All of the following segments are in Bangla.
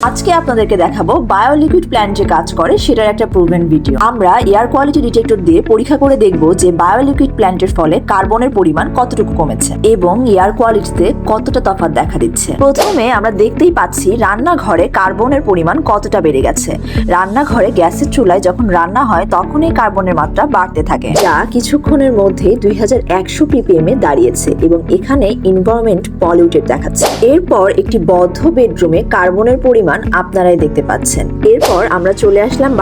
আজকে আপনাদেরকে দেখাবো বায়োলিকুইড প্ল্যান্ট যে কাজ করে সেটার একটা প্রুভেন ভিডিও। আমরা এয়ার কোয়ালিটি ডিটেক্টর দিয়ে পরীক্ষা করে দেখব যে বায়োলিকুইড প্ল্যান্টের ফলে কার্বনের পরিমাণ কতটুকু কমেছে এবং এয়ার কোয়ালিটিতে কতটা তফাৎ দেখা দিচ্ছে। প্রথমে আমরা দেখতেই পাচ্ছি রান্নাঘরে কার্বনের পরিমাণ কতটা বেড়ে গেছে। রান্নাঘরে গ্যাসের চুলায় যখন রান্না হয় তখন এই কার্বনের মাত্রা বাড়তে থাকে, যা কিছুক্ষণের মধ্যেই 2100 ppm এ দাঁড়িয়েছে এবং এখানে এনভায়রনমেন্ট পলিউটেড দেখাচ্ছে। এরপর একটি বদ্ধ বেডরুমে কার্বনের পরিমাণ আপনারাই দেখতে পাচ্ছেন। এরপর আমরা চলে আসলাম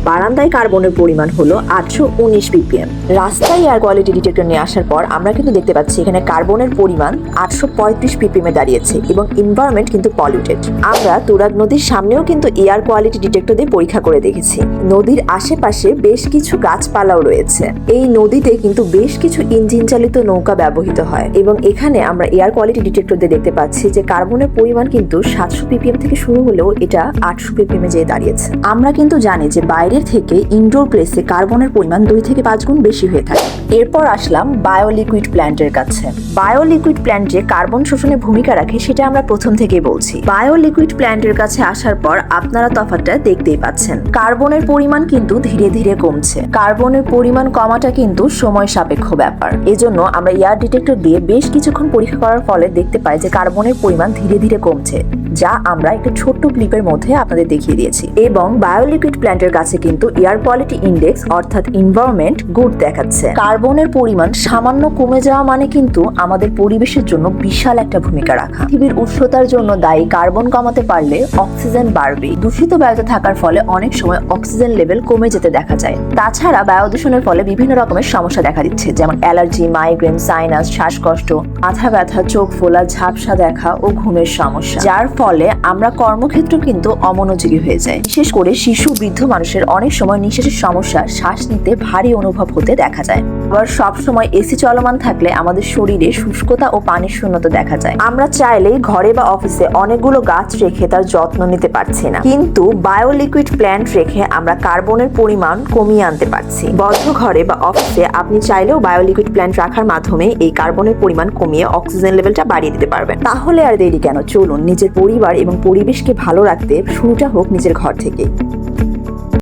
বারান্দায় কার্বনের পরিমাণ হলো 819 ppm। রাস্তায় এয়ার কোয়ালিটি ডিটেক্টর নিয়ে আসার পর আমরা কিন্তু দেখতে পাচ্ছি এখানে কার্বনের পরিমাণ 835 ppm এ দাঁড়িয়েছে এবং এনভায়রনমেন্ট কিন্তু পলিউটেড। আমরা তুরাগ নদীর সামনেও কিন্তু এয়ার কোয়ালিটি ডিটেক্টর দিয়ে পরীক্ষা করে দেখেছি। নদীর আশেপাশে বেশ কিছু গাছপালাও রয়েছে। এই নদীতে কিন্তু বেশ কিছু ইঞ্জিন চালিত নৌকা ব্যবহৃত হয় এবং এখানে আমরা এয়ার কোয়ালিটি ডিটেক্টর দিয়ে দেখতে পাচ্ছি যে কার্বনের পরিমাণ কিন্তু 700 ppm থেকে শুরু হলেও এটা 800 ppm এ যেয়ে দাঁড়িয়েছে। আমরা কিন্তু জানি যে বাইরের থেকে ইনডোর প্লেসে কার্বনের পরিমাণ 2 থেকে 5 গুণ বেশি হয়ে থাকে। এরপর আসলাম বায়োলিকুইড প্ল্যান্টের কাছে। বায়োলিকুইড প্ল্যান্ট যে কার্বন শোষণে ভূমিকা রাখে সেটা আমরা প্রথম থেকেই বলছি। বায়োলিকুইড প্ল্যান্টের কাছে আসার পর আপনারা তফাৎটা দেখতেই পাচ্ছেন। কার্বনের পরিমাণ কিন্তু ধীরে ধীরে কমছে। কার্বনের পরিমাণ কমাটা কিন্তু সময় সাপেক্ষ ব্যাপার। এজন্য আমরা এয়ার ডিটেক্টর দিয়ে বেশ কিছুক্ষণ পরীক্ষা করার ফলে দেখতে পাই যে কার্বনের পরিমাণ ধীরে ধীরে কমছে, যা আমরা একটা ছোট্ট ক্লিপের মধ্যে আপনাদের দেখিয়ে দিয়েছি। এবং বায়োলিকুইড প্ল্যান্টের কাছে কিন্তু এয়ার কোয়ালিটি ইন্ডেক্স অর্থাৎ এনভায়রনমেন্ট গুড দেখাচ্ছে। কার্বনের পরিমাণ সামান্য কমে যাওয়া মানে কিন্তু আমাদের পরিবেশের জন্য বিশাল একটা ভূমিকা রাখা। পৃথিবীর উষ্ণতার জন্য দায়ী কার্বন কমাতে পারলে অক্সিজেন বাড়বে। দূষিত বায়ুতে থাকার ফলে অনেক সময় অক্সিজেন লেভেল কমে যেতে দেখা যায়। তাছাড়া বায়ু দূষণের ফলে বিভিন্ন রকমের সমস্যা দেখা দিচ্ছে, যেমন অ্যালার্জি, মাইগ্রেন, সাইনাস, শ্বাসকষ্ট, মাথা ব্যথা, চোখ ফোলা, ঝাপসা দেখা ও ঘুমের সমস্যা, যার ফলে আমরা কর্মক্ষেত্র কিন্তু অমনোযোগী হয়ে যায়। বিশেষ করে শিশু, বৃদ্ধ মানুষের অনেক সময় নিঃশ্বাসের সমস্যা, শ্বাস নিতে ভারী অনুভব হতে দেখা যায়। আবার সব সময় এসি চলমান থাকলে আমাদের শরীরে শুষ্কতা ও পানির শূন্যতা দেখা যায়। আমরা চাইলেই ঘরে বা অফিসে অনেকগুলো গাছ রেখে তার যত্ন নিতে পারছি না, কিন্তু বায়োলিকুইড প্ল্যান্ট রেখে আমরা কার্বনের পরিমাণ কমিয়ে আনতে পারছি। বদ্ধ ঘরে বা অফিসে আপনি চাইলেও বায়োলিকুইড প্ল্যান্ট রাখার মাধ্যমে এই কার্বনের পরিমাণ কমিয়ে অক্সিজেন লেভেলটা বাড়িয়ে দিতে পারবেন। তাহলে আর দেরি কেন, চলুন নিজের পরিবার এবং পরিবেশকে ভালো রাখতে শুরুটা হোক নিজের ঘর থেকেই।